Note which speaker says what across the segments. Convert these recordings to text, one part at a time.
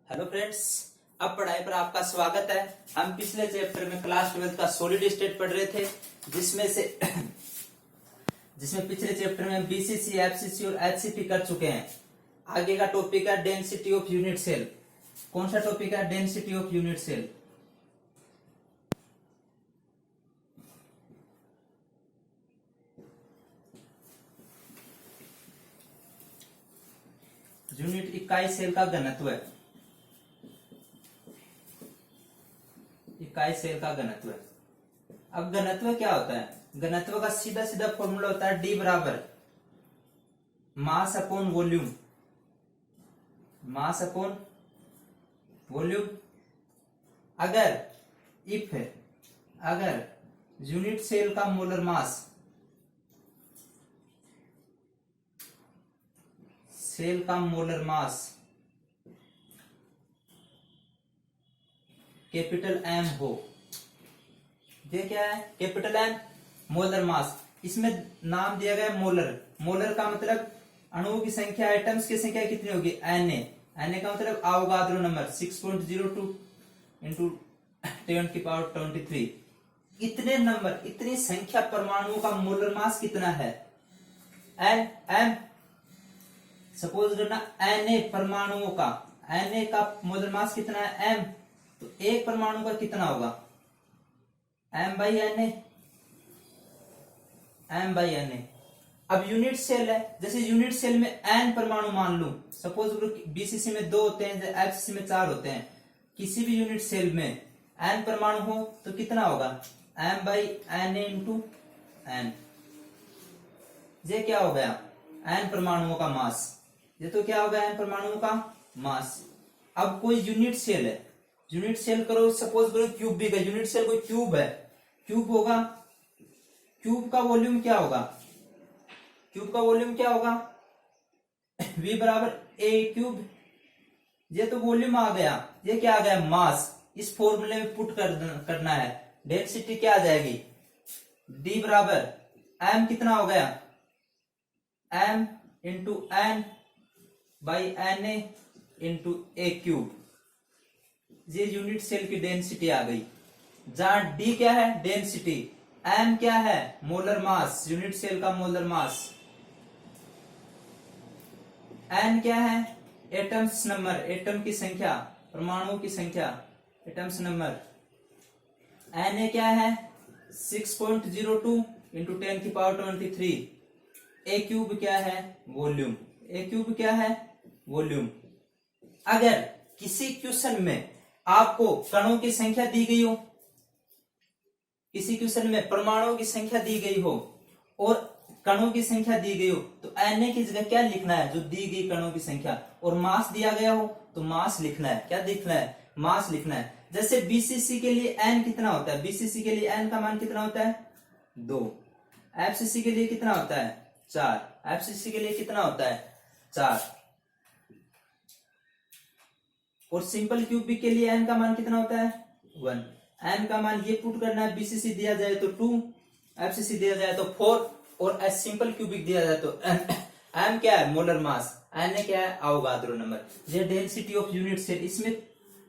Speaker 1: Hello friends, अब पढ़ाई पर आपका स्वागत है। हम पिछले चैप्टर में क्लास 12 का सॉलिड स्टेट पढ़ रहे थे, जिसमें पिछले चैप्टर में बीसीसी, एफसीसी और एचसीपी कर चुके हैं। आगे का टॉपिक है डेंसिटी ऑफ यूनिट सेल। कौन सा टॉपिक है? Density of unit cell. Unit इकाई सेल का घनत्व है। इकाई सेल का घनत्व है। अब घनत्व क्या होता है? घनत्व का सीधा सीधा फॉर्मूला होता है डी बराबर mass upon volume. Mass upon volume. अगर यूनिट सेल का मोलर मास कैपिटल एम हो, ये क्या है? Capital M molar mass. इसमें नाम दिया गया मोलर। मोलर का मतलब अणुओं की संख्या, एटम्स की संख्या कितनी होगी? Na। Na का मतलब अवोगाद्रो नंबर 6.02 इंटू 10⁻23। इतने नंबर, इतनी संख्या परमाणुओं का मोलर मास कितना है? एम सपोज करना Na परमाणुओं का, Na का मोलर मास कितना है? m। तो एक परमाणु का कितना होगा? m/Na। अब यूनिट सेल है, जैसे यूनिट सेल में n परमाणु मान लूं, सपोज बीसीसी में 2 होते हैं, एफसीसी में 4 होते हैं। किसी भी यूनिट सेल में n परमाणु हो तो कितना होगा? m/Na into n। ये क्या हो गया? n परमाणुओं का मास। ये तो क्या होगा? n परमाणुओं का मास। अब कोई यूनिट सेल है, यूनिट सेल करो, सपोज करो क्यूब भी का यूनिट सेल कोई क्यूब है, क्यूब होगा। क्यूब का वॉल्यूम क्या होगा? V बराबर ए क्यूब। ये तो वॉल्यूम आ गया। ये क्या आ गया? मास। इस फॉर्मूले में पुट करना है। डेंसिटी क्या आ जाएगी? D बराबर m कितना हो गया? m into n by Na into A cube. ये यूनिट सेल की डेंसिटी आ गई, जहां D क्या है? डेंसिटी। M क्या है? मोलर मास, यूनिट सेल का मोलर मास। N क्या है? एटम्स नंबर, एटम की संख्या, परमाणुओं की संख्या, एटम्स नंबर। Na क्या है? 6.02 इंटू 10⁻23। ए क्यूब क्या है? वॉल्यूम। ए क्यूब क्या है? वॉल्यूम। अगर किसी क्वेश्चन में आपको कणों की संख्या दी गई हो, किसी क्वेश्चन में परमाणुओं की संख्या दी गई हो और कणों की संख्या दी गई हो, तो Na की जगह क्या लिखना है? जो दी गई कणों की संख्या। और मास दिया गया हो तो मास लिखना है। क्या लिखना है? मास लिखना है। जैसे बीसीसी के लिए n कितना होता है? बीसीसी के लिए n का मान कितना होता है? 2। एफसीसी के लिए कितना होता है? 4। एफसीसी के लिए कितना होता है? 4। और सिंपल क्यूबिक के लिए n का मान कितना होता है? 1। n का मान ये पुट करना है। बीसीसी दिया जाए तो 2, एफसीसी दिया जाए तो 4 और सिंपल क्यूबिक दिया जाए तो m क्या है? Molar mass. Na क्या है? Avogadro number. ये डेंसिटी ऑफ यूनिट सेल। इसमें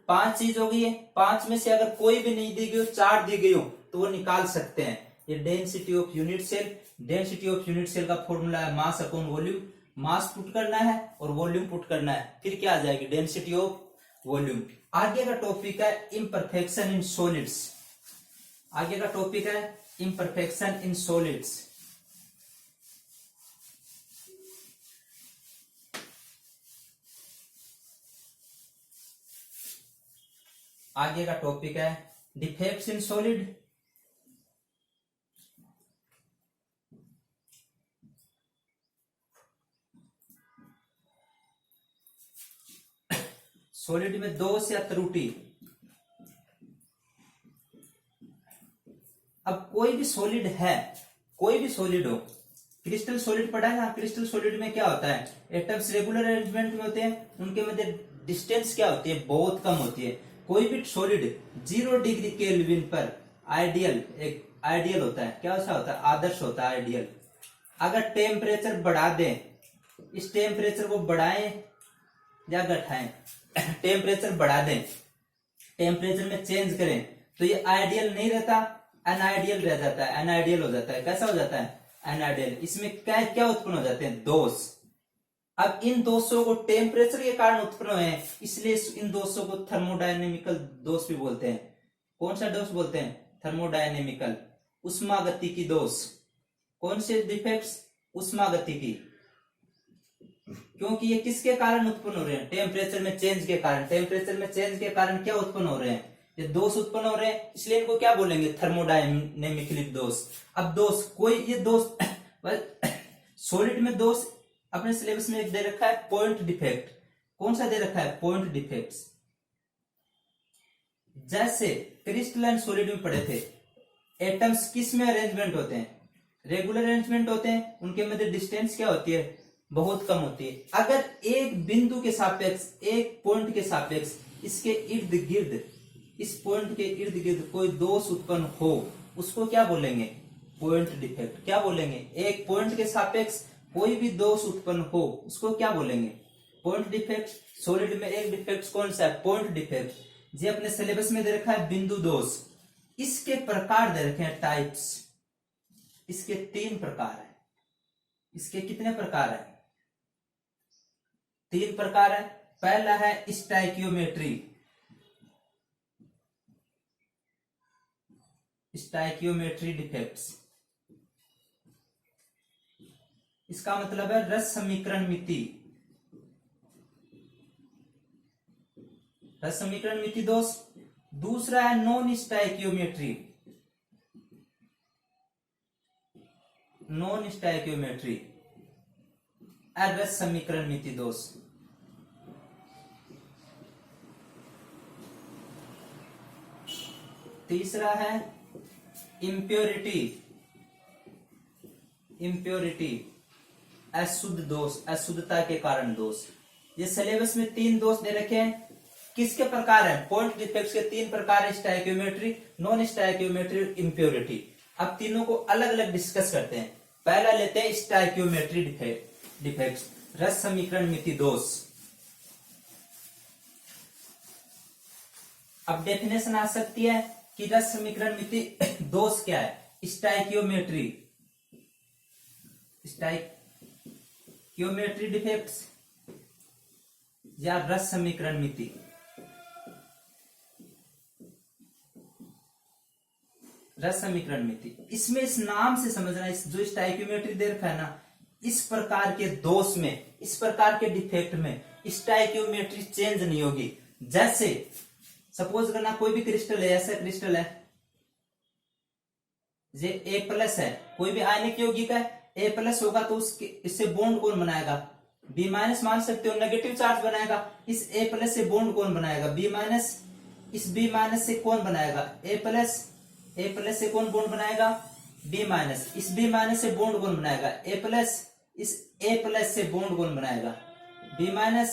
Speaker 1: 5 चीज हो गई है। 5 में से अगर कोई भी नहीं दी गई हो, 4 दी गई हो, तो वो निकाल सकते हैं। ये density of unit cell. Density of unit cell का फॉर्मूला है mass upon volume. Mass put करना है और वॉल्यूम पुट करना है, फिर क्या आ जाएगी? Density of volume. आगे का टॉपिक है इम्परफेक्शन इन सॉलिड्स। आगे का टॉपिक है इम्परफेक्शन इन सॉलिड्स। आगे का टॉपिक है डिफेक्ट्स इन सॉलिड। सॉलिड में दोष या त्रुटि। अब कोई भी सॉलिड है, कोई भी सॉलिड हो, क्रिस्टल सॉलिड पढ़ा है ना? क्रिस्टल सॉलिड में क्या होता है? एटम्स रेगुलर अरेंजमेंट में होते हैं, उनके मध्य डिस्टेंस क्या होती है? बहुत कम होती है। कोई भी सॉलिड 0 डिग्री केल्विन पर आइडियल, एक आइडियल होता है। क्या होता है? आदर्श होता है, आइडियल। अगर टेम्परेचर बढ़ा दें, इस टेम्परेचर को बढ़ाएं या घटाएं, टेम्परेचर बढ़ा दें, टेम्परेचर में चेंज करें, तो ये आइडियल नहीं रहता, अनआइडियल रह जाता है, अनआइडियल हो जाता है। कैसा हो जाता है? अनआइडियल। इसमें क्या क्या उत्पन्न हो जाते हैं? दोष। अब इन दोषों को टेम्परेचर के कारण उत्पन्न हुए हैं, इसलिए इन दोषों को थर्मोडायनेमिकल दोष भी बोलते हैं। कौन सा दोष बोलते हैं? थर्मोडायनेमिकल, उष्मागतिकी दोष। कौन से डिफेक्ट्स? उष्मागतिकी। क्योंकि ये किसके कारण उत्पन्न हो रहे हैं? टेम्परेचर में चेंज के कारण। टेम्परेचर में चेंज के कारण क्या उत्पन्न हो रहे हैं? ये दोष उत्पन्न हो रहे हैं, इसलिए इनको क्या बोलेंगे? थर्मोडायनेमिकली दोष। अब दोष, कोई ये दोष सॉलिड में दोष अपने सिलेबस में एक दे रखा है, पॉइंट डिफेक्ट। कौन सा दे रखा है? Point defects. जैसे क्रिस्टलाइन सॉलिड में पढ़े थे, एटम्स किस में अरेंजमेंट होते हैं? रेगुलर अरेंजमेंट होते हैं, उनके मध्य डिस्टेंस क्या होती है? बहुत कम होती है। अगर एक बिंदु के सापेक्ष, एक पॉइंट के सापेक्ष इसके इर्द गिर्द, इस पॉइंट के इर्द गिर्द कोई दोष उत्पन्न हो, उसको क्या बोलेंगे? Point defect. क्या बोलेंगे? एक पॉइंट के सापेक्ष कोई भी दोष उत्पन्न हो, उसको क्या बोलेंगे? Point defect. सॉलिड में एक डिफेक्ट कौन सा है? Point defect. जो अपने सिलेबस में दे रखा है बिंदु दोष। इसके प्रकार दे रखे हैं, टाइप्स। इसके 3 प्रकार है। इसके कितने प्रकार है? 3 प्रकार है। पहला है स्टाइकियोमेट्री। स्टाइकियोमेट्री डिफेक्ट्स, इसका मतलब है रस समीकरण मिति। रस समीकरण मिति दोष। दूसरा है नॉन स्टाइकियोमेट्री। नॉन स्टाइकियोमेट्री रस समीकरण मिति दोष। तीसरा है इम्प्योरिटी। इम्प्योरिटी अशुद्ध दोष, अशुद्धता के कारण दोष। ये सिलेबस में 3 दोष दे रखे हैं। किसके प्रकार है? पॉइंट डिफेक्ट्स के 3 प्रकार है, स्टाइकियोमेट्री, नॉन स्टाइकियोमेट्री, इम्प्योरिटी। अब तीनों को अलग अलग डिस्कस करते हैं। पहला लेते हैं स्टाइकियोमेट्री डिफेक्ट्स, रस समीकरण मिति दोष। अब डेफिनेशन आ सकती है कि रस समीकरण मिति दोष क्या है? स्टाइकियोमेट्री, स्टाइकियोमेट्री डिफेक्ट्स या रस समीकरण मिति। रस समीकरण मिति, इसमें इस नाम से समझना, इस जो स्टाइकियोमेट्री दे रखा है ना, इस प्रकार के दोष में, इस प्रकार के डिफेक्ट में स्टाइकियोमेट्री चेंज नहीं होगी। जैसे सपोज करना कोई भी क्रिस्टल है, ऐसा क्रिस्टल है, ये A+ है, कोई भी आयनिक यौगिक है, A+ होगा तो उसके इससे बॉन्ड कौन बनाएगा? B- मान सकते हो, नेगेटिव चार्ज बनाएगा। इस A+ से बॉन्ड कौन बनाएगा? B-। इस B- से कौन बनाएगा? A+ से कौन बॉन्ड बनाएगा? B-। इस B- से बॉन्ड कौन बनाएगा? A+। इस A+ से बॉन्ड कौन बनाएगा? B-।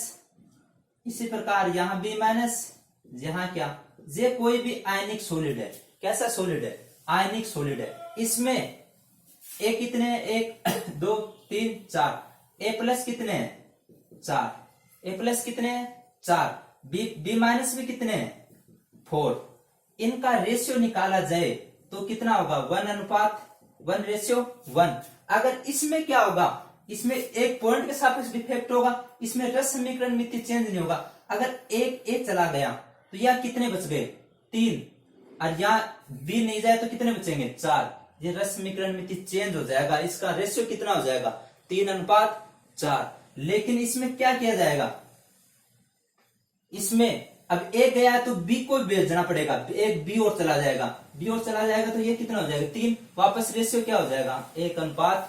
Speaker 1: इसी प्रकार यहाँ B-, यहाँ क्या? ये कोई भी आयनिक सॉलिड है। कैसा सॉलिड है? आयनिक सॉलिड है। इसमें ए कितने हैं? 1 2 3 4। A+ कितने हैं? 4। A+ कितने हैं? 4। B- भी कितने हैं? 4। इनका रेशियो निकाला जाए तो कितना होगा? 1:1:1। अगर इसमें क्या होगा? इसमें एक पॉइंट के सापेक्ष डिफेक्ट होगा, इसमें रस समीकरण मिति चेंज नहीं होगा। अगर एक चला गया तो यह कितने बच गए? 3। और यहाँ B नहीं जाए तो कितने बचेंगे? 4। ये रस समीकरण मिति चेंज हो जाएगा। इसका रेशियो कितना हो जाएगा? 3:4। लेकिन इसमें क्या किया जाएगा? इसमें अब A गया तो B को भेजना पड़ेगा, एक B और चला जाएगा, B और चला जाएगा तो ये कितना हो जाएगा? 3। वापस रेशियो क्या हो जाएगा? 1:1।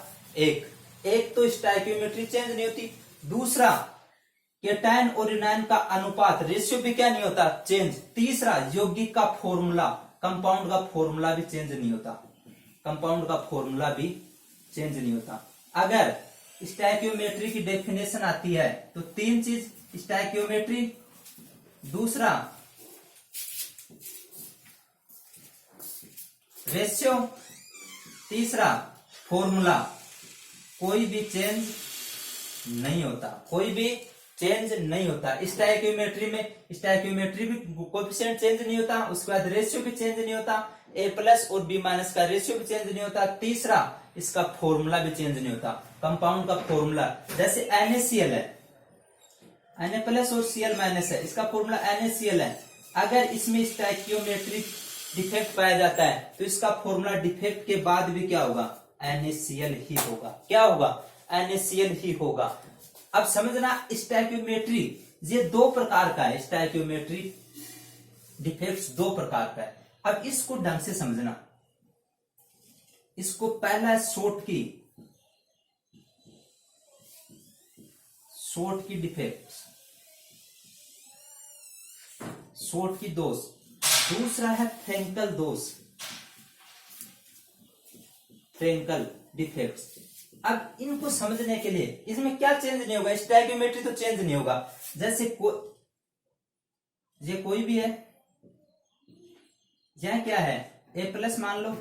Speaker 1: एक तो स्टाइकियोमेट्री चेंज नहीं होती। दूसरा, केटायन और एनायन का अनुपात, रेशियो भी क्या नहीं होता? चेंज। तीसरा, यौगिक का फॉर्मूला, कंपाउंड का फॉर्मूला भी चेंज नहीं होता। कंपाउंड का फॉर्मूला भी चेंज नहीं होता। अगर स्टाइकियोमेट्री की डेफिनेशन आती है तो 3 चीज, स्टाइकियोमेट्री, दूसरा रेशियो, तीसरा फॉर्मूला, कोई भी चेंज नहीं होता। कोई भी चेंज नहीं होता। स्टोइकियोमेट्री में स्टोइकियोमेट्री भी कोएफिशिएंट चेंज नहीं होता, उसके बाद रेशियो भी चेंज नहीं होता, ए प्लस और बी माइनस का रेशियो भी चेंज नहीं होता, तीसरा इसका फॉर्मूला भी चेंज नहीं होता। कंपाउंड का फॉर्मूला जैसे NaCl है, Na प्लस और Cl माइनस है, इसका फॉर्मूला NaCl है। अगर इसमें स्टोइकियोमेट्रिक डिफेक्ट पाया जाता है तो इसका फॉर्मूला डिफेक्ट के बाद भी क्या होगा, NaCl ही होगा। क्या होगा, NaCl ही होगा। अब समझना स्टोइकियोमेट्री ये दो प्रकार का है, स्टोइकियोमेट्री डिफेक्ट्स दो प्रकार का है। अब इसको ढंग से समझना। इसको पहला है शॉर्ट की डिफेक्ट, शॉर्ट की दोष। दूसरा है फ्रेंकल दोष, फ्रेंकल डिफेक्ट्स। अब इनको समझने के लिए इसमें क्या चेंज नहीं होगा, स्टोइकियोमेट्री तो चेंज नहीं होगा। जैसे ये कोई भी है, यह क्या है, ए प्लस मान लो,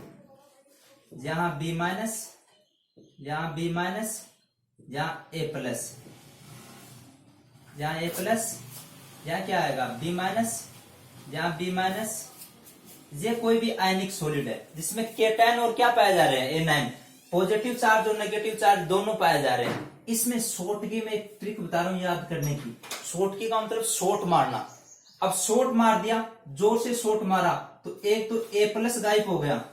Speaker 1: यहां बी माइनस, यहां बी माइनस, यहां ए प्लस, यहां ए प्लस, यहां क्या आएगा बी माइनस, यहां बी माइनस। ये कोई भी आयनिक सॉलिड है जिसमें केटायन और क्या पाए जा रहे हैं, एनायन, पॉजिटिव चार्ज और नेगेटिव चार्ज दोनों पाए जा रहे हैं। इसमें शॉर्टकी में एक ट्रिक बता रहा हूं याद करने की। शॉर्टकी का मतलब शॉर्ट मारना। अब शॉर्ट मार दिया, जोर से शॉर्ट मारा तो एक तो ए प्लस गायब हो गया,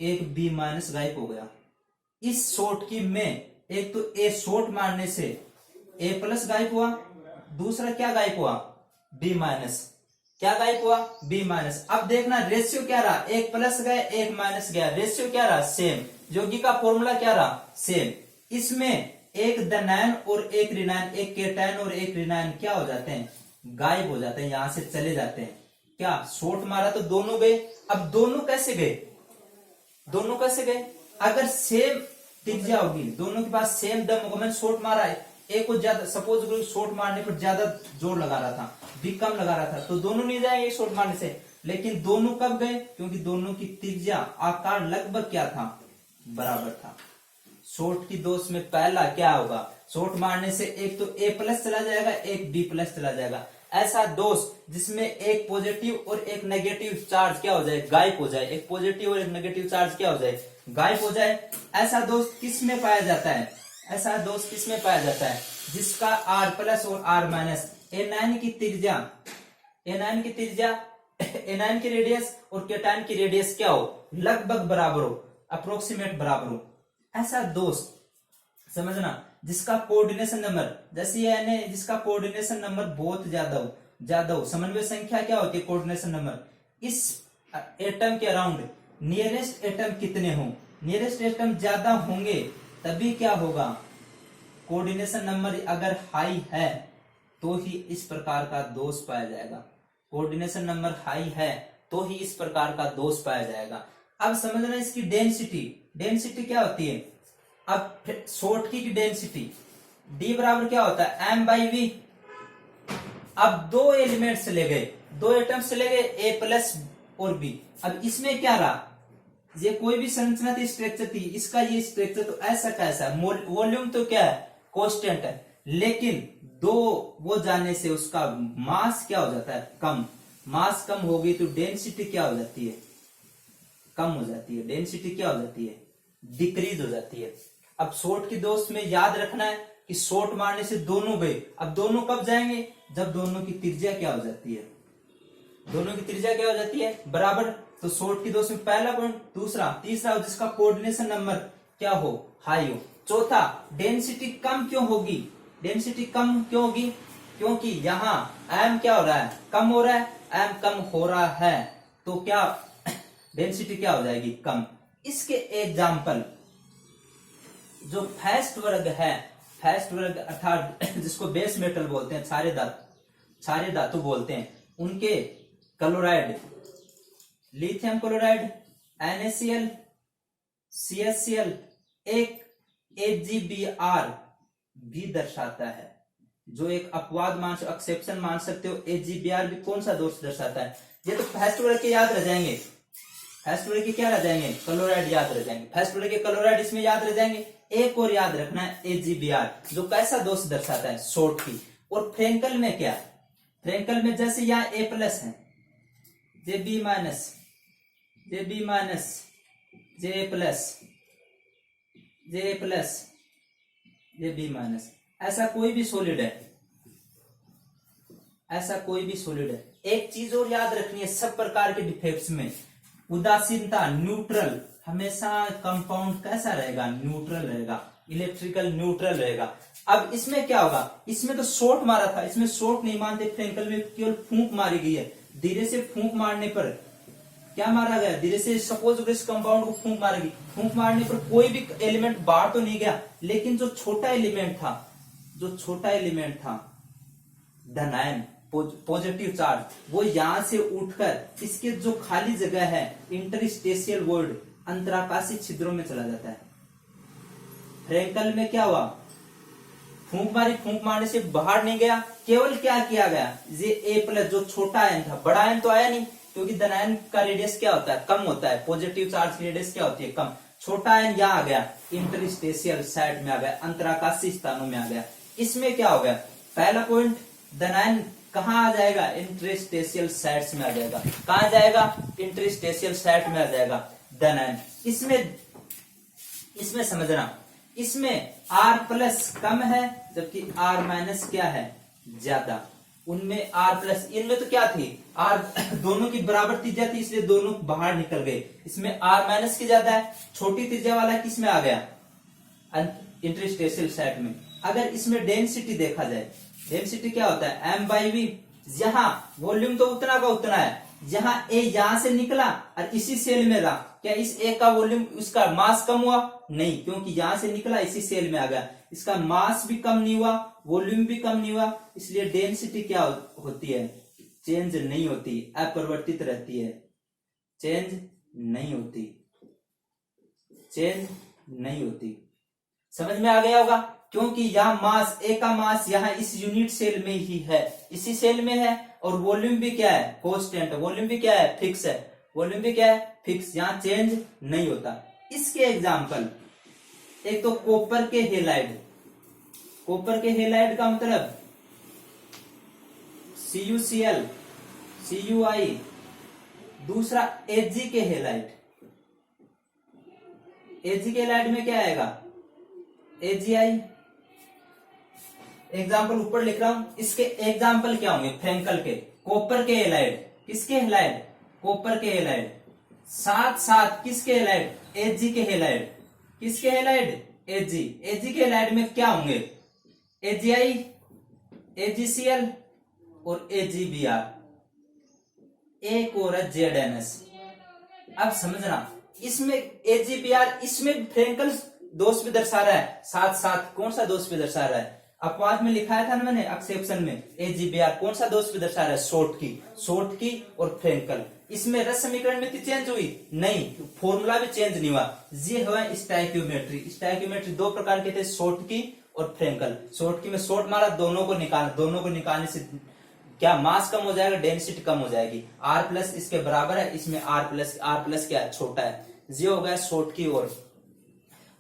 Speaker 1: एक बी माइनस गायब हो गया। इस शॉर्टकी में एक तो ए शॉर्ट मारने से ए प्लस गायब हुआ, दूसरा क्या गायब हुआ, बी माइनस। क्या गायब हुआ, बी माइनस। अब देखना रेशियो क्या रहा, एक प्लस गया एक माइनस गया, रेशियो क्या रहा, सेम। योगी का फॉर्मूला क्या रहा, सेम। इसमें एक धनायन और एक ऋणायन, एक केटायन और एक ऋणायन क्या हो जाते हैं, गायब हो जाते हैं, यहां से चले जाते हैं। क्या शॉर्ट मारा तो दोनों गए। अब दोनों कैसे गए, दोनों कैसे गए, अगर सेम त्रिज्या होगी, दोनों के पास सेम दम होगा। मैंने शॉर्ट मारा है, एक को ज्यादा, सपोज शॉर्ट मारने पर ज्यादा जोर लगा रहा था, बी कम लगा रहा था, तो दोनों नहीं जाएंगे शॉर्ट मारने से। लेकिन दोनों कब गए, क्योंकि दोनों की त्रिज्या आकार लगभग क्या था, बराबर था। शॉर्ट की दोष में पहला क्या होगा, शॉर्ट मारने से एक तो ए प्लस चला जाएगा, एक बी प्लस चला जाएगा। ऐसा दोष जिसमें एक पॉजिटिव और एक नेगेटिव चार्ज क्या हो जाए, गायब हो जाए। एक पॉजिटिव और एक नेगेटिव चार्ज क्या हो जाए, गायब हो जाए। ऐसा दोष किस में पाया जाता है, ऐसा दोष किस में पाया जाता है, जिसका आर प्लस और आर माइनस, एनायन की त्रिज्या, एनायन की त्रिज्या, एनायन की रेडियस और केटायन की रेडियस क्या हो, लगभग बराबर हो, अप्रोक्सीमेट बराबर हो। ऐसा दोष समझना जिसका कोऑर्डिनेशन नंबर, जैसे ये जिसका कोऑर्डिनेशन नंबर बहुत ज्यादा हो, समन्वय संख्या क्या होती है, कोऑर्डिनेशन नंबर। इस एटम के अराउंड नियरेस्ट एटम कितने हो, नियरेस्ट एटम ज्यादा होंगे तभी क्या होगा, कोऑर्डिनेशन नंबर अगर हाई है तो ही इस प्रकार का दोष पाया जाएगा। कोऑर्डिनेशन नंबर हाई है तो ही इस प्रकार का दोष पाया जाएगा। अब समझना इसकी डेंसिटी, डेंसिटी क्या होती है। अब शॉर्टकी की डेंसिटी D बराबर क्या होता है, m/v। अब दो एलिमेंट चले गए, दो एटम्स चले गए, A प्लस और B। अब इसमें क्या रहा, ये कोई भी संरचना थी, स्ट्रक्चर थी, इसका ये स्ट्रक्चर तो ऐसा कैसा, वॉल्यूम तो क्या है, कांस्टेंट है, लेकिन दो वो जाने से उसका मास क्या हो जाता है, कम। मास कम होगी तो डेंसिटी क्या हो जाती है, कम हो जाती है। डेंसिटी क्या हो जाती है, डिक्रीज हो जाती है। अब शॉर्ट की दोष में याद रखना है कि शॉर्ट मारने से दोनों गए। अब दोनों कब जाएंगे, जब दोनों की त्रिज्या क्या हो जाती है, दोनों की त्रिज्या क्या हो जाती है, बराबर। तो शॉर्ट की दोष में पहला पॉइंट, दूसरा, तीसरा जिसका कोऑर्डिनेशन नंबर क्या हो, हाई हो। चौथा, डेंसिटी कम क्यों होगी, डेंसिटी कम क्यों होगी, क्योंकि यहाँ m क्या हो रहा है, कम हो रहा है, m कम हो रहा है तो क्या डेंसिटी क्या हो जाएगी, कम। इसके एग्जाम्पल जो फर्स्ट वर्ग है, फर्स्ट वर्ग अर्थात जिसको बेस मेटल बोलते हैं, क्षारीय धातु बोलते हैं, उनके chloride, lithium chloride, NaCl, CaCl एक AgBr भी दर्शाता है, जो एक अपवाद मान, एक्सेप्शन मान सकते हो। AgBr भी कौन सा दोष दर्शाता है, ये तो फर्स्ट वर्ग के याद रह जाएंगे, फर्स्ट वर्ग के क्या रह जाएंगे, क्लोराइड याद रह जाएंगे, फर्स्ट वर्ग के क्लोराइड इसमें याद रह जाएंगे। एक और याद रखना है AgBr, जो कैसा दोष दर्शाता है, शॉर्ट की। और फ्रेंकल में क्या, फ्रेंकल में जैसे यहाँ ए प्लस है, J B minus, J B minus, J plus, J plus, J B minus, ऐसा कोई भी सॉलिड है, ऐसा कोई भी सॉलिड है। एक चीज और याद रखनी है सब प्रकार के डिफेक्ट्स में, उदासीनता, न्यूट्रल, हमेशा कंपाउंड कैसा रहेगा, न्यूट्रल रहेगा, इलेक्ट्रिकल न्यूट्रल रहेगा। अब इसमें क्या होगा, इसमें तो शॉर्ट मारा था, इसमें शॉर्ट नहीं मानते, फ्रेंकल में केवल फूंक मारी गई है। धीरे से फूंक मारने पर क्या मारा गया, धीरे से सपोज इस कंपाउंड को फूंक मारेगी, फूंक मारने पर कोई भी एलिमेंट बाहर तो नहीं गया, लेकिन जो छोटा एलिमेंट था, जो छोटा एलिमेंट था धनायन पॉजिटिव चार्ज, वो यहां से उठकर इसके जो खाली जगह है इंटरस्टेशियल वॉइड, अंतराकाशी छिद्रों में चला जाता है। फ्रेंकल में क्या हुआ, फूंक मारी, फूंक मारने से बाहर नहीं गया, केवल क्या किया गया, ये ए प्लस जो छोटा आयन था, बड़ा आयन तो आया नहीं, क्योंकि धनायन का रेडियस क्या होता है, कम होता है, पॉजिटिव चार्ज की रेडियस क्या होती है, कम। छोटा आयन यहाँ आ गया, इंटरस्टेशियल साइड में आ गया, अंतराकाशी स्थानों में आ गया। इसमें क्या हो गया, पहला पॉइंट, धनायन कहाँ आ जाएगा, इंटरस्टेशियल साइड्स में आ जाएगा, कहाँ जाएगा, इंटरस्टेशियल साइड में आ जाएगा धनायन। इसमें समझना, इसमें R प्लस कम है, जबकि R माइनस क्या है, ज्यादा। उनमें R प्लस, इनमें तो क्या थी, R दोनों की बराबर त्रिज्या थी, इसलिए दोनों बाहर निकल गए। इसमें R माइनस की ज्यादा है, छोटी त्रिज्या वाला किसमें आ गया, इंटरस्टेशियल साइड में। अगर इसमें डेंसिटी देखा जाए, डेंसिटी क्या होता है, m/v, यहाँ वॉल्यूम तो उतना का उतना है, जहां ए यहां से निकला और इसी सेल में रहा, क्या इस ए का वॉल्यूम, उसका मास कम हुआ, नहीं, क्योंकि यहां से निकला इसी सेल में आ गया, इसका मास भी कम नहीं हुआ, वॉल्यूम भी कम नहीं हुआ, इसलिए डेंसिटी क्या होती है, चेंज नहीं होती, अपरिवर्तित रहती है, चेंज नहीं होती, चेंज नहीं होती। समझ में आ गया होगा, क्योंकि यहाँ मास, ए का मास यहाँ इस यूनिट सेल में ही है, इसी सेल में है, और वॉल्यूम भी क्या है, कांस्टेंट, वॉल्यूम भी क्या है, फिक्स है, वॉल्यूम भी क्या है, फिक्स, यहाँ चेंज नहीं होता। इसके एग्जाम्पल, एक तो कॉपर के हेलाइड, कॉपर के हेलाइड का मतलब CuCl, Cui, दूसरा Ag के हेलाइड, Ag के हेलाइड में क्या आएगा, AgI। एग्जाम्पल ऊपर लिख रहा हूं, इसके एग्जाम्पल क्या होंगे, फ्रेंकल के, कॉपर के हेलाइड, किसके हेलाइड, कॉपर के हेलाइड, साथ साथ किसके हेलाइड, Ag के हेलाइड, किसके हेलाइड, Ag, Ag के हेलाइड में क्या होंगे, AgI, AgCl और AgBr, एक और है ZNS। अब समझना, इसमें AgBr, इसमें फ्रेंकल दोष भी दर्शा रहा है, साथ साथ कौन सा दोष भी दर्शा रहा है, अपवाद में लिखाया था ना मैंने, एक्सेप्शन में AgBr कौन सा दोष भी दर्शा रहा है, शॉर्ट की और फ्रेंकल। इसमें रस समीकरण में चेंज हुई नहीं, फॉर्मूला भी चेंज नहीं हुआ। ये है स्टाइक्योमेट्री। स्टाइक्योमेट्री दो प्रकार के थे, शॉर्ट की और फ्रेंकल। शॉर्ट की में शॉर्ट मारा, दोनों को निकालने से क्या मास कम हो जाएगा, डेंसिटी कम हो जाएगी। R प्लस इसके बराबर है, इसमें R प्लस क्या है, छोटा है, ये हो गया शॉर्ट की ओर।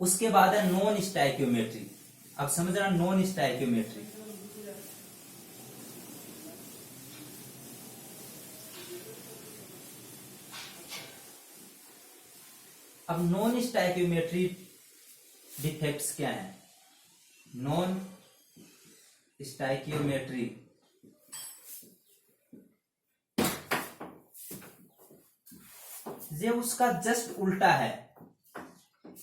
Speaker 1: उसके बाद है नॉन स्टाइक्योमेट्री। अब समझ रहा, नॉन स्टाइक्योमेट्री, अब नॉन स्टाइक्योमेट्री डिफेक्ट्स क्या है, नॉन स्टाइक्योमेट्री ये उसका जस्ट उल्टा है।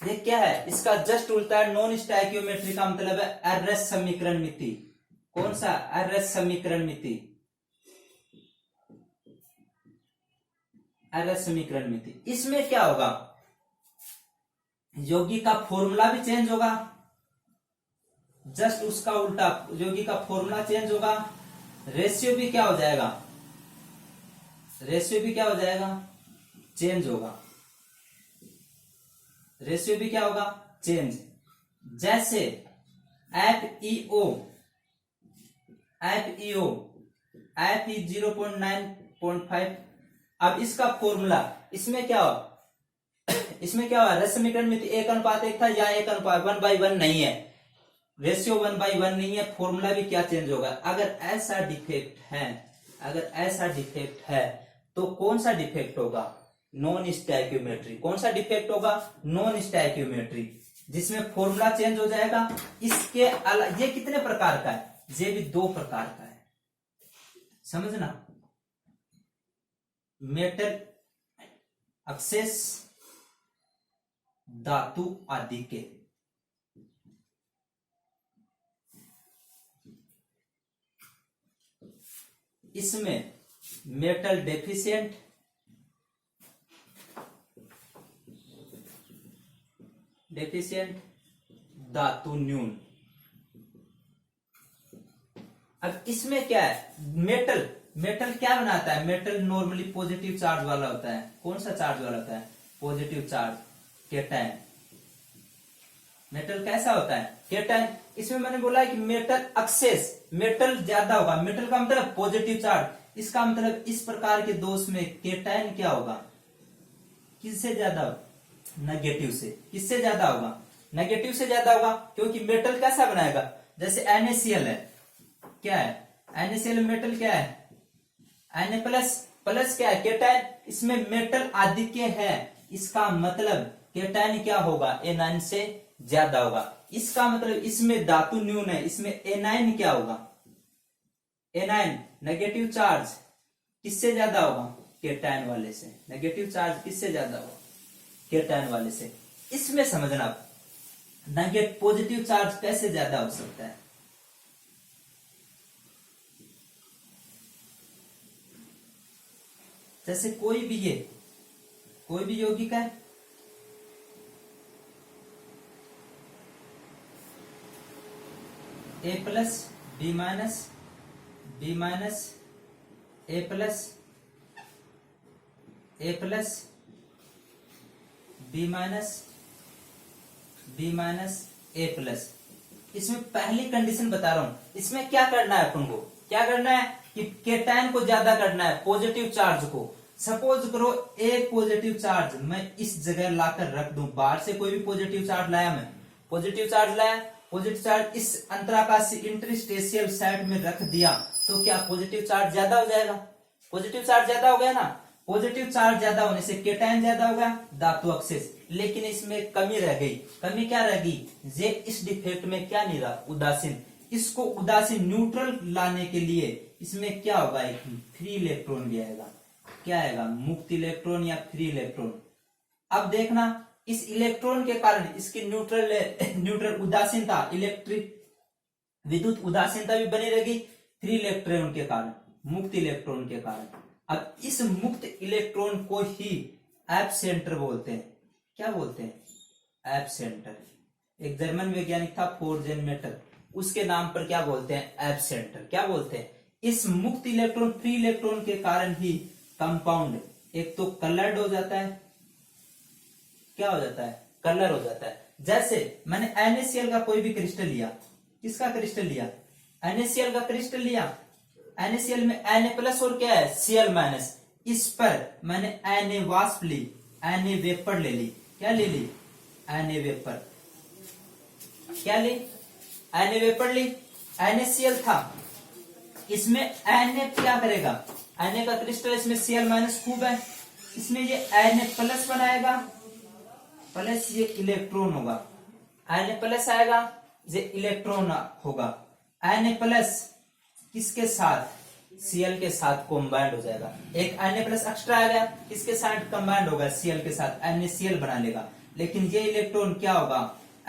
Speaker 1: ये क्या है, इसका जस्ट उल्टा है। नॉन स्टाइक्योमेट्री का मतलब है एररेस समीकरण मिति। कौन सा, एररेस समीकरण मिति, एररेस समीकरण मिति। इसमें क्या होगा, योगी का फॉर्मूला भी चेंज होगा, जस्ट उसका उल्टा, योगी का फॉर्मूला चेंज होगा, रेशियो भी क्या हो जाएगा, रेशियो भी क्या हो जाएगा, चेंज होगा, रेशियो भी क्या होगा, चेंज। जैसे FeO Fe 0.9.5। अब इसका फॉर्मूला, इसमें क्या हो, इसमें क्या हुआ, रस समीकरण में 1:1 था, या 1:1 नहीं है, रेशियो 1/1 नहीं है, फॉर्मूला भी क्या चेंज होगा। अगर ऐसा डिफेक्ट है तो कौन सा डिफेक्ट होगा, नॉन स्टैक्योमेट्री। कौन सा डिफेक्ट होगा, नॉन स्टैक्योमेट्री, जिसमें फॉर्मूला चेंज हो जाएगा। इसके ये कितने प्रकार का है, ये भी 2 प्रकार का है, समझना। मेटल एक्सेस, धातु आदि के। इसमें मेटल डेफिशिएंट, धातु न्यून। अब इसमें क्या है, मेटल क्या बनाता है, मेटल नॉर्मली पॉजिटिव चार्ज वाला होता है। कौन सा चार्ज वाला होता है, पॉजिटिव चार्ज, केटायन। मेटल कैसा होता है, केटायन। इसमें मैंने बोला है कि मेटल एक्सेस, मेटल ज्यादा होगा, मेटल का मतलब पॉजिटिव चार्ज। इसका मतलब इस प्रकार के दोष में केटायन क्या होगा, किससे ज्यादा, नेगेटिव से। किससे ज्यादा होगा, नेगेटिव से ज्यादा होगा, क्योंकि मेटल कैसा बनाएगा, जैसे NaCl है, क्या है NaCl, मेटल क्या है Na प्लस क्या है, केटायन। इसमें मेटल आधिक्य है, इसका मतलब केटायन क्या होगा, एनायन से ज्यादा होगा। इसका मतलब इसमें धातु न्यून है, इसमें एनायन क्या होगा, एनायन नेगेटिव चार्ज किससे ज्यादा होगा, केटायन वाले से। नेगेटिव चार्ज किससे ज्यादा होगा, केटायन वाले से। इसमें समझना, नेगेटिव पॉजिटिव चार्ज कैसे ज्यादा हो सकता है। जैसे कोई भी यौगिक है, A plus B minus, B minus A plus, A plus B minus, B minus A plus. इसमें पहली कंडीशन बता रहा हूं, इसमें क्या करना है अपन को, क्या करना है कि केटायन को ज्यादा करना है, पॉजिटिव चार्ज को। सपोज करो एक पॉजिटिव चार्ज मैं इस जगह लाकर रख दूं, बाहर से कोई भी पॉजिटिव चार्ज लाया, मैं पॉजिटिव चार्ज लाया, पॉजिटिव चार्ज इस अंतराकाश इंटरस्टेशियल साइड में रख दिया, तो क्या पॉजिटिव चार्ज ज्यादा हो जाएगा, पॉजिटिव चार्ज ज्यादा हो गया ना। पॉजिटिव चार्ज ज्यादा होने से केटायन ज्यादा हो गया, धातु एक्सेस। लेकिन इसमें कमी रह गई, कमी क्या रह गई, ये इस डिफेक्ट में क्या नहीं रहा, उदासीन। इसको उदासीन न्यूट्रल लाने के लिए इसमें क्या होगा, एक फ्री इलेक्ट्रॉन भी आएगा। क्या आएगा, मुक्त इलेक्ट्रॉन या फ्री इलेक्ट्रॉन। अब देखना, इस इलेक्ट्रॉन के कारण इसकी न्यूट्रल उदासीनता, इलेक्ट्रिक विद्युत उदासीनता भी बनी रहेगी, फ्री इलेक्ट्रॉन के कारण, मुक्त इलेक्ट्रॉन के कारण। अब इस मुक्त इलेक्ट्रॉन को ही एप सेंटर बोलते हैं। क्या बोलते हैं, एप सेंटर। एक जर्मन वैज्ञानिक था फोर्जेन मेटर, उसके नाम पर क्या बोलते हैं, एप सेंटर। क्या बोलते हैं, इस मुक्त इलेक्ट्रॉन, फ्री इलेक्ट्रॉन के कारण ही कंपाउंड एक तो कलर्ड हो जाता है, क्या हो जाता है, कलर हो जाता है। जैसे मैंने NaCl का कोई भी क्रिस्टल लिया, किसका क्रिस्टल लिया, NaCl का क्रिस्टल लिया, NaCl में Na प्लस और क्या है, Cl माइनस। इस पर मैंने Na वाष्प ली, Na वेपर ले ली, क्या ले ली, Na वेपर, क्या ली, Na वेपर ली। NaCl था, इसमें Na क्या करेगा, Na का क्रिस्टल, इसमें Cl माइनस खूब है, इसमें ये Na प्लस बनाएगा, प्लस ये इलेक्ट्रॉन होगा, Na प्लस आएगा, ये इलेक्ट्रॉन होगा। Na प्लस किसके साथ, Cl के साथ कॉम्बाइंड हो जाएगा। एक Na प्लस एक्स्ट्रा आ गया, किसके साथ कॉम्बाइंड होगा, Cl के साथ, NaCl बना लेगा। लेकिन ये इलेक्ट्रॉन क्या होगा,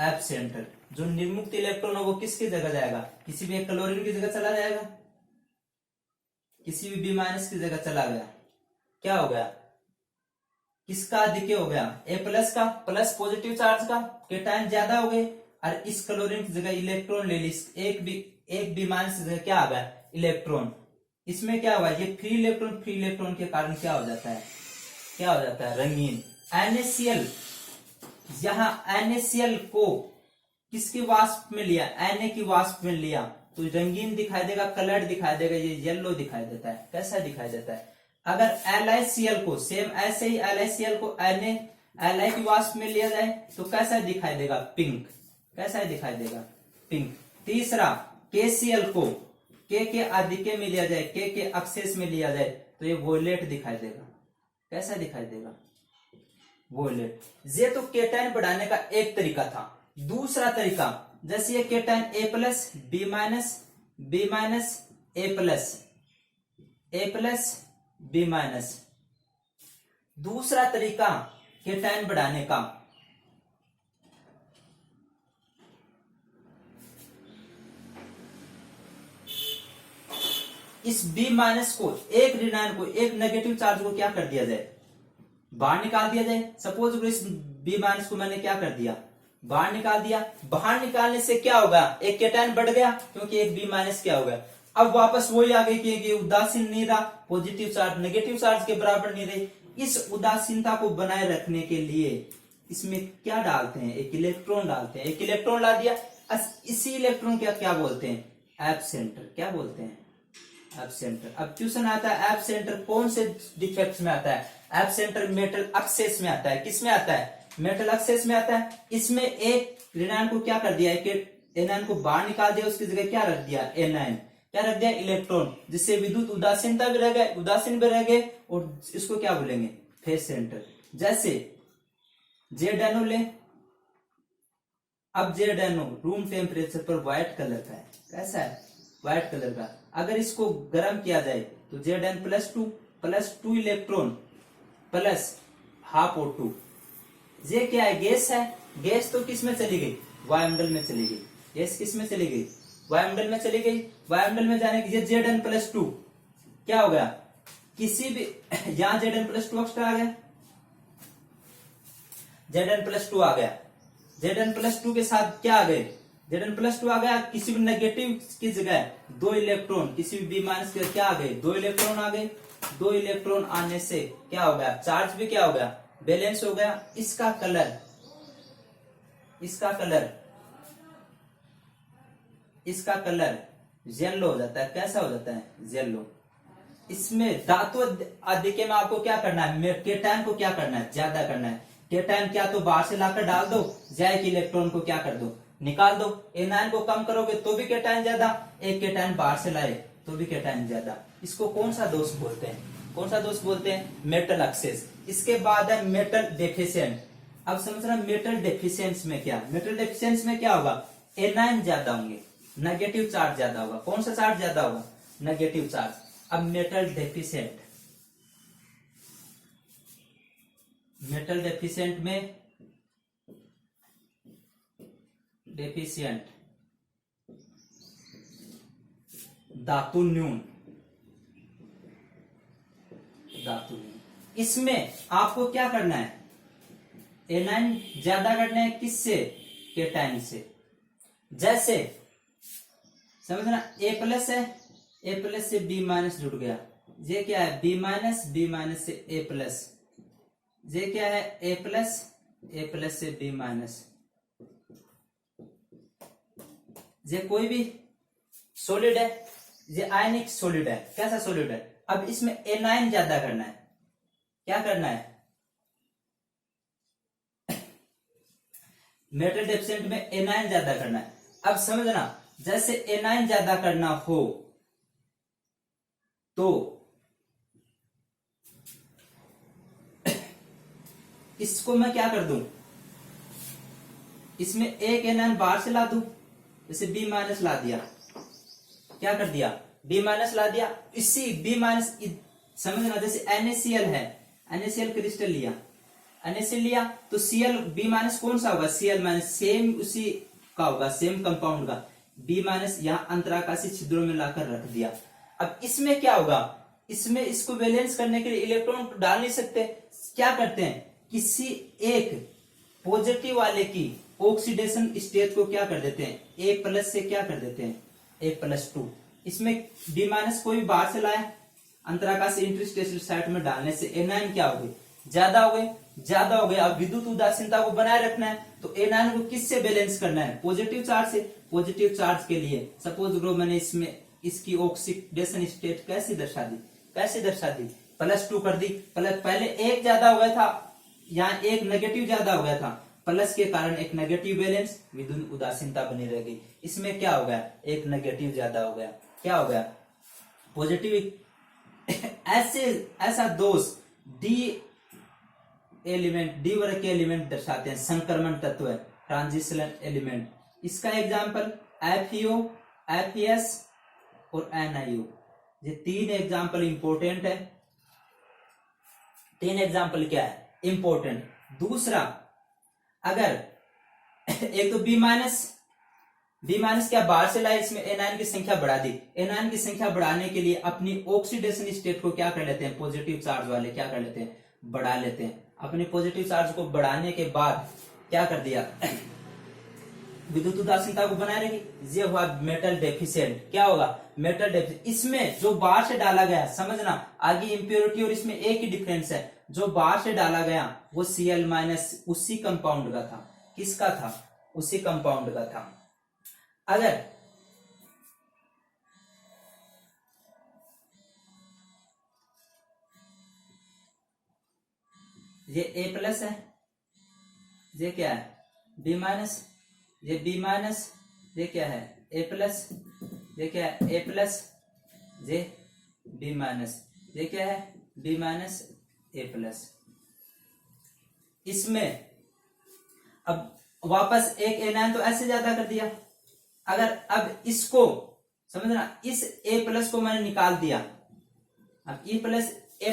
Speaker 1: एप सेंटर। जो निर्मुक्त इलेक्ट्रॉन हो वो किसकी जगह जाएगा, किसी भी एक क्लोरीन की जगह चला जाएगा, किसी भी B माइनस की जगह चला गया, क्या हो गया, किसका अधिक हो गया, A प्लस का, प्लस पॉजिटिव चार्ज का, केटायन ज्यादा हो गए, और इस क्लोरीन की जगह इलेक्ट्रॉन ले ली, एक B माइनस की जगह क्या आ गया, इलेक्ट्रॉन। इसमें क्या हुआ, ये फ्री इलेक्ट्रॉन के कारण क्या हो जाता है, क्या हो जाता है, रंगीन। NaCl, यहां NaCl को किसकी वाष्प में लिया, Na की वाष्प में लिया, तो रंगीन दिखाई देगा, कलर्ड दिखाई देगा, ये येलो दिखाई देता है। कैसा दिखाई देता है, अगर LiCl को सेम ऐसे ही LiCl को Li की वाष्प में लिया जाए तो कैसा दिखाई देगा, पिंक। कैसा दिखाई देगा, पिंक। तीसरा KCl को K के आधिक्य में लिया जाए, K के अक्सेस में लिया जाए तो ये वोलेट दिखाई देगा। कैसा दिखाई देगा? वोलेट। ये तो केटायन बढ़ाने का एक तरीका था। दूसरा तरीका, जैसे ये cation A plus B minus B minus A plus B minus. दूसरा तरीका केटायन बढ़ाने का, इस B माइनस को, एक ऋणायन को, एक नेगेटिव चार्ज को क्या कर दिया जाए? बाहर निकाल दिया जाए। सपोज इस B माइनस को मैंने क्या कर दिया? बाहर निकाल दिया। बाहर निकालने से क्या होगा? एक केटायन बढ़ गया क्योंकि एक B माइनस क्या होगा? अब वापस वही आ गई कि उदासीन नहीं रहा, पॉजिटिव चार्ज नेगेटिव चार्ज के बराबर नहीं रही। इस उदासीनता को बनाए रखने के लिए इसमें क्या डालते हैं? एक इलेक्ट्रॉन डालते हैं। एक इलेक्ट्रॉन ला दिया, इसी इलेक्ट्रॉन क्या बोलते हैं? App centre. क्या बोलते हैं? App centre. अब क्वेश्चन आता है एप सेंटर कौन से डिफेक्ट में आता है? एप सेंटर मेटल एक्सेस में आता है। किस में आता है? मेटल एक्सेस में आता है। इसमें एक ऋणायन को क्या कर दिया? एक एनायन को बाहर निकाल दिया, उसकी जगह क्या रख दिया? एनायन। क्या रख दिया? इलेक्ट्रॉन, जिससे विद्युत उदासीनता भी रह गए, उदासीन भी रह गए, और इसको क्या बोलेंगे? Phase centre. जैसे जेड ले, अब जेड रूम टेम्परेचर पर व्हाइट कलर का है। कैसा है? व्हाइट कलर का। अगर इसको गर्म किया जाए तो Zn plus two electron plus half O2। ये क्या है? गैस है। गैस तो किस में चली गई? वायुमंडल में चली गई। गैस किस में चली गई? वायुमंडल में चली गई। वायुमंडल में जाने की Zn प्लस टू क्या हो गया? किसी भी यहां Zn प्लस टू एक्स्ट्रा आ गया, Zn प्लस टू आ गया। Zn प्लस टू के साथ क्या आ गए? Zn प्लस टू आ गया। किसी भी नेगेटिव की जगह दो इलेक्ट्रॉन, किसी भी B माइनस के क्या आ गए? दो इलेक्ट्रॉन आ गए। दो इलेक्ट्रॉन आने से क्या हो गया? चार्ज भी क्या हो गया? बैलेंस हो गया। इसका कलर येलो हो जाता है। कैसा हो जाता है? येलो। इसमें धातु आधिक्य में आपको क्या करना है? केटायन को क्या करना है? ज्यादा करना है। केटायन क्या तो बाहर से लाकर डाल दो, या एक इलेक्ट्रॉन को क्या कर दो? निकाल दो। एनायन को कम करोगे तो भी केटायन ज्यादा, एक केटायन बाहर से लाए तो भी केटायन ज्यादा। इसको कौन सा दोष बोलते हैं? कौन सा दोष बोलते हैं? Metal access. इसके बाद है मेटल डेफिशिएंट। अब समझना मेटल डेफिशिएंस में क्या? मेटल डेफिशिएंस में क्या होगा? एनायन ज्यादा होंगे, नेगेटिव चार्ज ज्यादा होगा। कौन सा चार्ज ज्यादा होगा? Negative charge. अब मेटल डेफिशिएंट में धातु न्यून। इसमें आपको क्या करना है? एनायन ज्यादा करना है। किससे? केटायन से। जैसे समझना A प्लस है, A प्लस से B माइनस जुड़ गया। ये क्या है? B माइनस से A प्लस। ये क्या है? A प्लस से B माइनस। ये कोई भी सॉलिड है, ये आयनिक सॉलिड है। कैसा सॉलिड है? अब इसमें एनायन ज्यादा करना है। क्या करना है? मेटल डेफिशिएंट में एनायन ज्यादा करना है। अब समझना, जैसे एनायन ज्यादा करना हो तो इसको मैं क्या कर दूं? इसमें एक एनायन बाहर से ला दूं। जैसे B माइनस ला दिया, क्या कर दिया? B माइनस ला दिया। इसी B माइनस समझना, जैसे NaCl है, NaCl क्रिस्टल लिया, NaCl लिया तो Cl B माइनस कौन सा होगा? Cl माइनस सेम उसी का होगा, सेम कंपाउंड का। B माइनस यहाँ अंतराकाशी छिद्रों में लाकर रख दिया। अब इसमें क्या होगा? इसमें इसको बैलेंस करने के लिए इलेक्ट्रॉन तो डाल नहीं सकते। क्या करते हैं? किसी एक पॉजिटिव वाले की ऑक्सीडेशन स्टेज को क्या कर देते हैं? A प्लस से क्या कर देते हैं? A+2। इसमें B माइनस कोई बाहर से लाया, अंतराकाशी इंटरस्टेशियल साइट में डालने से एनायन क्या हो गए? ज्यादा हो गए। अब विद्युत उदासीनता को बनाए रखना है तो एनायन को किससे बैलेंस करना है? पॉजिटिव चार्ज से। पॉजिटिव चार्ज के लिए सपोज ग्रो मैंने इसमें इसकी ऑक्सीडेशन स्टेट कैसे दर्शा दी? +2 कर दी। पहले एक ज्यादा हो गया था, यहाँ एक नेगेटिव ज्यादा हो गया था, प्लस के कारण एक नेगेटिव बैलेंस, विद्युत उदासीनता बनी रहेगी। इसमें क्या हो गया, एक नेगेटिव ज्यादा हो गया, क्या हो गया, पॉजिटिव। ऐसा दोष डी एलिमेंट, डी वर्ग के एलिमेंट दर्शाते हैं, संक्रमण तत्व है, ट्रांजिशनल एलिमेंट। इसका एग्जाम्पल FeO, FeS और NiO। ये 3 एग्जाम्पल इंपॉर्टेंट है। 3 एग्जाम्पल क्या है, इंपॉर्टेंट। दूसरा, अगर एक तो बी माइनस क्या बाहर से लाए, इसमें एनायन की संख्या बढ़ा दी। एनायन की संख्या बढ़ाने के लिए अपनी ऑक्सीडेशन स्टेट को क्या कर लेते हैं, पॉजिटिव चार्ज वाले क्या कर लेते हैं, बढ़ा लेते हैं। अपनी पॉजिटिव चार्ज को बढ़ाने के बाद क्या कर दिया, विद्युत उदासीनता को बनाए रखी। ये हुआ मेटल डेफिशिएंट। क्या होगा, मेटल डेफिशिएंट। इसमें जो बाहर से डाला गया, समझना आगे इम्प्योरिटी और इसमें एक ही डिफरेंस है, जो बाहर से डाला गया वो Cl माइनस उसी कंपाउंड का था। किसका था, उसी कंपाउंड का था। अगर ये A प्लस है, ये क्या है B माइनस, ये B माइनस, ये क्या है A प्लस, ये क्या है A प्लस, ये B माइनस, ये क्या है B माइनस A प्लस। इसमें अब वापस एक एनायन तो ऐसे ज्यादा कर दिया। अगर अब इसको समझना, इस A प्लस को मैंने निकाल दिया, अब A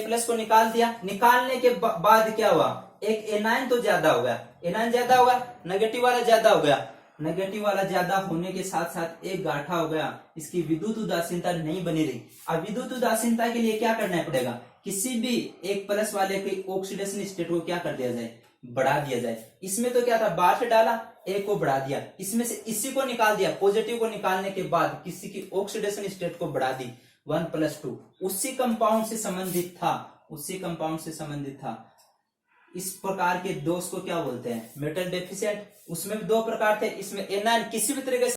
Speaker 1: प्लस को निकाल दिया। निकालने के बाद क्या हुआ, एक एनायन तो ज्यादा हो गया, एनायन ज्यादा होगा, नेगेटिव वाला ज्यादा हो गया। नेगेटिव वाला ज्यादा होने के साथ साथ एक गाठा हो गया, इसकी विद्युत उदासीनता नहीं बनी रही। अब विद्युत उदासीनता के लिए क्या करना पड़ेगा, किसी भी एक प्लस वाले के ऑक्सीडेशन स्टेट को क्या कर दिया जाए, बढ़ा दिया जाए। इसमें तो क्या था, बाहर से डाला, एक को बढ़ा दिया, इसमें से इसी को निकाल दिया। पॉजिटिव को निकालने के बाद किसी की ऑक्सीडेशन स्टेट को बढ़ा दी, 1+2 उसी कंपाउंड से संबंधित था, उसी कंपाउंड से संबंधित था। इस प्रकार के दोष को क्या बोलते हैं, मेटल डेफिशिएंट। उसमें भी 2 प्रकार थे, इसमें एनायन किसी भी तरीके से